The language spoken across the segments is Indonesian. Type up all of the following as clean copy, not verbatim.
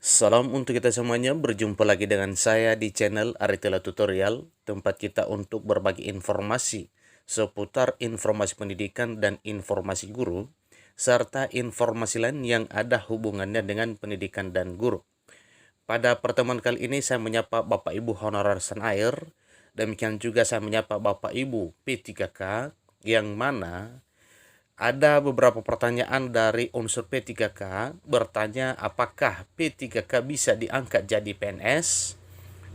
Salam untuk kita semuanya, berjumpa lagi dengan saya di channel Aritela Tutorial, tempat kita untuk berbagi informasi seputar informasi pendidikan dan informasi guru, serta informasi lain yang ada hubungannya dengan pendidikan dan guru. Pada pertemuan kali ini saya menyapa Bapak Ibu Honorer Senair, demikian juga saya menyapa Bapak Ibu P3K, yang mana ada beberapa pertanyaan dari unsur P3K bertanya apakah P3K bisa diangkat jadi PNS.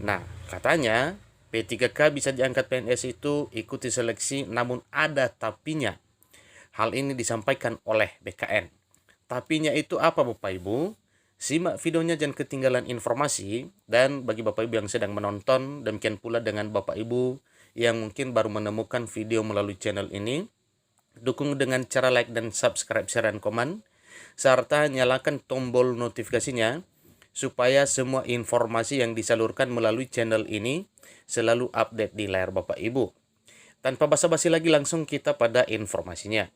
Nah, katanya P3K bisa diangkat PNS itu ikuti seleksi namun ada tapinya. Hal ini disampaikan oleh BKN. Tapinya itu apa Bapak Ibu? Simak videonya jangan ketinggalan informasi. Dan bagi Bapak Ibu yang sedang menonton, demikian pula dengan Bapak Ibu yang mungkin baru menemukan video melalui channel ini, dukung dengan cara like dan subscribe, share, dan komen, serta nyalakan tombol notifikasinya supaya semua informasi yang disalurkan melalui channel ini selalu update di layar Bapak Ibu. Tanpa basa-basi lagi, langsung kita pada informasinya.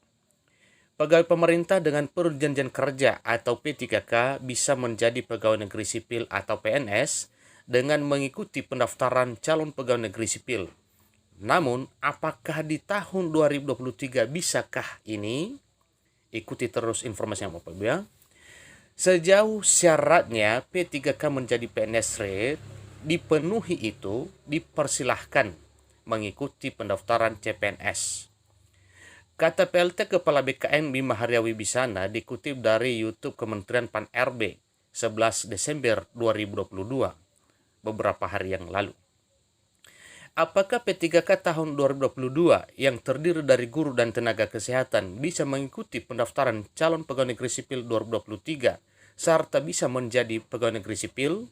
Pegawai pemerintah dengan perjanjian kerja atau P3K bisa menjadi pegawai negeri sipil atau PNS dengan mengikuti pendaftaran calon pegawai negeri sipil. Namun, apakah di tahun 2023 bisakah ini? Ikuti terus informasinya Bapak Ibu ya. Sejauh syaratnya P3K menjadi PNS rate dipenuhi itu, dipersilahkan mengikuti pendaftaran CPNS. Kata PLT Kepala BKN Bima Haryawibisana dikutip dari YouTube Kementerian Pan-RB 11 Desember 2022, beberapa hari yang lalu. Apakah P3K tahun 2022 yang terdiri dari guru dan tenaga kesehatan bisa mengikuti pendaftaran calon pegawai negeri sipil 2023 serta bisa menjadi pegawai negeri sipil?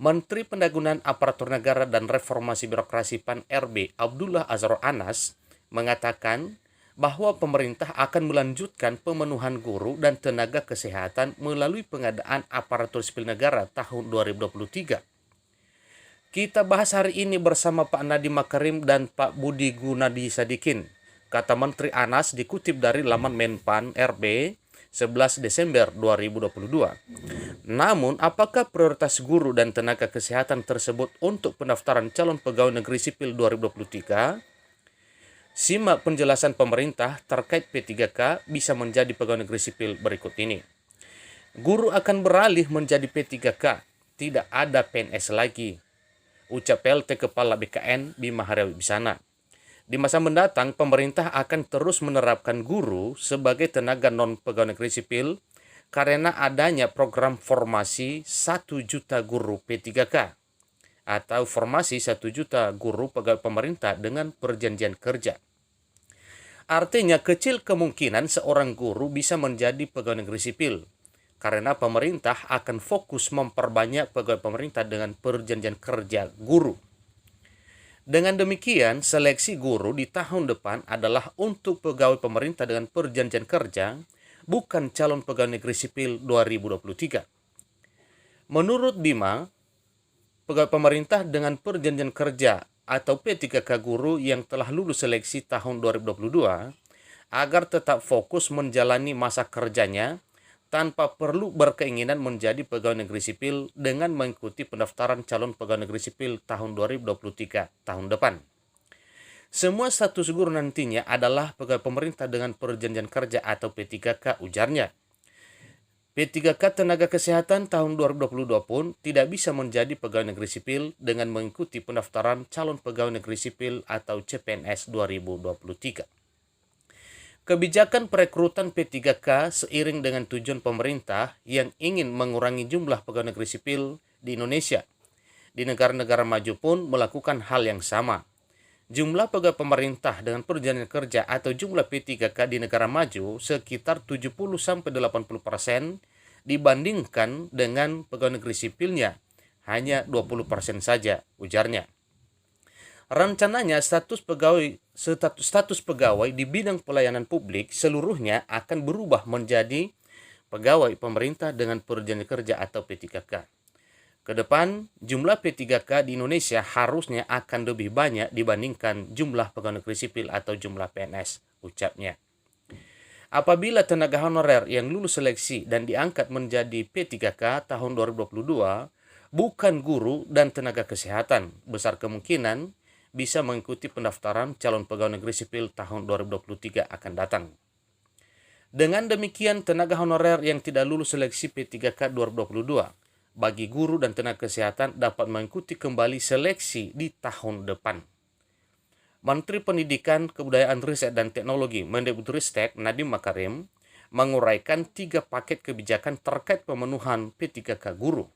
Menteri Pendagunan Aparatur Negara dan Reformasi Birokrasi Pan-RB Abdullah Azhar Anas mengatakan bahwa pemerintah akan melanjutkan pemenuhan guru dan tenaga kesehatan melalui pengadaan aparatur sipil negara tahun 2023. Kita bahas hari ini bersama Pak Nadiem Makarim dan Pak Budi Gunadi Sadikin, kata Menteri Anas dikutip dari laman Menpan RB 11 Desember 2022. Namun, apakah prioritas guru dan tenaga kesehatan tersebut untuk pendaftaran calon pegawai negeri sipil 2023? Simak penjelasan pemerintah terkait P3K bisa menjadi pegawai negeri sipil berikut ini. Guru akan beralih menjadi P3K, tidak ada PNS lagi, ucap PLT Kepala BKN Bima Haryawibisana. Di masa mendatang, pemerintah akan terus menerapkan guru sebagai tenaga non-pegawai negeri sipil karena adanya program formasi 1 juta guru P3K atau formasi 1 juta guru pegawai pemerintah dengan perjanjian kerja. Artinya kecil kemungkinan seorang guru bisa menjadi pegawai negeri sipil, karena pemerintah akan fokus memperbanyak pegawai pemerintah dengan perjanjian kerja guru. Dengan demikian, seleksi guru di tahun depan adalah untuk pegawai pemerintah dengan perjanjian kerja, bukan calon pegawai negeri sipil 2023. Menurut Bima, pegawai pemerintah dengan perjanjian kerja atau P3K guru yang telah lulus seleksi tahun 2022 agar tetap fokus menjalani masa kerjanya tanpa perlu berkeinginan menjadi pegawai negeri sipil dengan mengikuti pendaftaran calon pegawai negeri sipil tahun 2023 tahun depan. Semua status guru nantinya adalah pegawai pemerintah dengan perjanjian kerja atau P3K, ujarnya. P3K tenaga kesehatan tahun 2022 pun tidak bisa menjadi pegawai negeri sipil dengan mengikuti pendaftaran calon pegawai negeri sipil atau CPNS 2023. Kebijakan perekrutan P3K seiring dengan tujuan pemerintah yang ingin mengurangi jumlah pegawai negeri sipil di Indonesia. Di negara-negara maju pun melakukan hal yang sama. Jumlah pegawai pemerintah dengan perjanjian kerja atau jumlah P3K di negara maju sekitar 70-80% dibandingkan dengan pegawai negeri sipilnya hanya 20% saja, ujarnya. Rencananya status pegawai di bidang pelayanan publik seluruhnya akan berubah menjadi pegawai pemerintah dengan perjanjian kerja atau P3K. Kedepan, jumlah P3K di Indonesia harusnya akan lebih banyak dibandingkan jumlah pegawai negeri sipil atau jumlah PNS, ucapnya. Apabila tenaga honorer yang lulus seleksi dan diangkat menjadi P3K tahun 2022 bukan guru dan tenaga kesehatan, besar kemungkinan bisa mengikuti pendaftaran calon pegawai negeri sipil tahun 2023 akan datang. Dengan demikian, tenaga honorer yang tidak lulus seleksi P3K 2022 bagi guru dan tenaga kesehatan dapat mengikuti kembali seleksi di tahun depan. Menteri Pendidikan, Kebudayaan, Riset, dan Teknologi Mendikbudristek Nadiem Makarim menguraikan 3 paket kebijakan terkait pemenuhan P3K guru.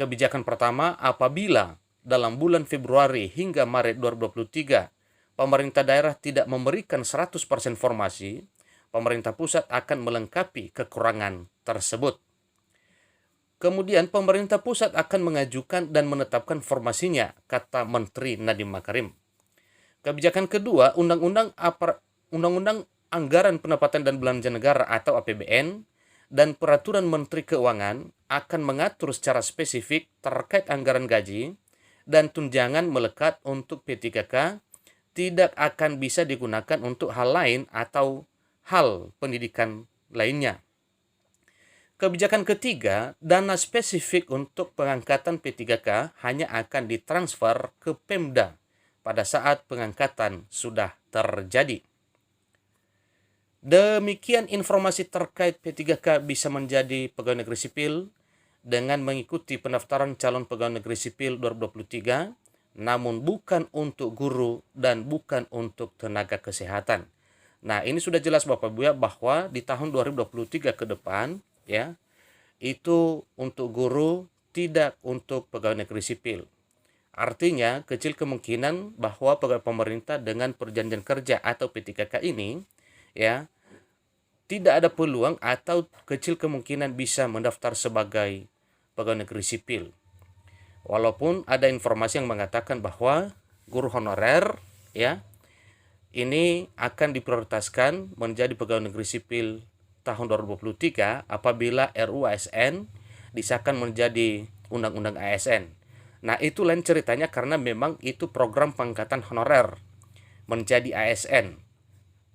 Kebijakan pertama, apabila dalam bulan Februari hingga Maret 2023 pemerintah daerah tidak memberikan 100% formasi, pemerintah pusat akan melengkapi kekurangan tersebut. Kemudian pemerintah pusat akan mengajukan dan menetapkan formasinya, kata Menteri Nadiem Makarim. Kebijakan kedua, Undang-Undang Anggaran Pendapatan dan Belanja Negara atau APBN dan Peraturan Menteri Keuangan akan mengatur secara spesifik terkait anggaran gaji dan tunjangan melekat untuk P3K tidak akan bisa digunakan untuk hal lain atau hal pendidikan lainnya. Kebijakan ketiga, dana spesifik untuk pengangkatan P3K hanya akan ditransfer ke Pemda pada saat pengangkatan sudah terjadi. Demikian informasi terkait P3K bisa menjadi pegawai negeri sipil dengan mengikuti pendaftaran calon pegawai negeri sipil 2023, namun bukan untuk guru dan bukan untuk tenaga kesehatan. Nah, ini sudah jelas Bapak Ibu ya bahwa di tahun 2023 ke depan ya, itu untuk guru, tidak untuk pegawai negeri sipil. Artinya, kecil kemungkinan bahwa pegawai pemerintah dengan perjanjian kerja atau P3K ini ya tidak ada peluang atau kecil kemungkinan bisa mendaftar sebagai pegawai negeri sipil. Walaupun ada informasi yang mengatakan bahwa guru honorer ya ini akan diprioritaskan menjadi pegawai negeri sipil tahun 2023 apabila RUU ASN disahkan menjadi undang-undang ASN. Nah, itu lain ceritanya karena memang itu program pengangkatan honorer menjadi ASN.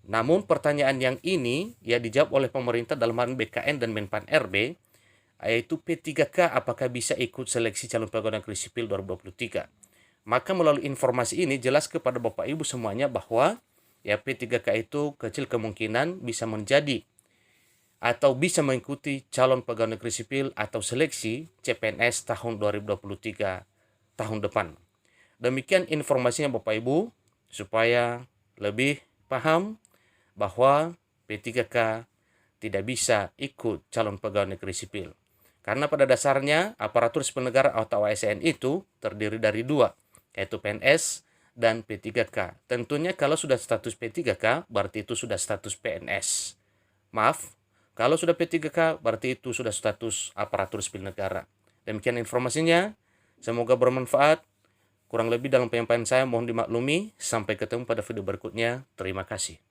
Namun pertanyaan yang ini ya dijawab oleh pemerintah dalam hal BKN dan Menpan RB, yaitu P3K apakah bisa ikut seleksi calon pegawai negeri sipil 2023. Maka melalui informasi ini jelas kepada Bapak Ibu semuanya bahwa ya P3K itu kecil kemungkinan bisa menjadi atau bisa mengikuti calon pegawai negeri sipil atau seleksi CPNS tahun 2023 tahun depan. Demikian informasinya Bapak Ibu, supaya lebih paham bahwa P3K tidak bisa ikut calon pegawai negeri sipil. Karena pada dasarnya aparatur sipil negara atau ASN itu terdiri dari 2, yaitu PNS dan P3K. Tentunya kalau sudah status P3K berarti itu sudah status PNS. Maaf, kalau sudah P3K berarti itu sudah status aparatur sipil negara. Demikian informasinya. Semoga bermanfaat. Kurang lebih dalam penyampaian saya mohon dimaklumi. Sampai ketemu pada video berikutnya. Terima kasih.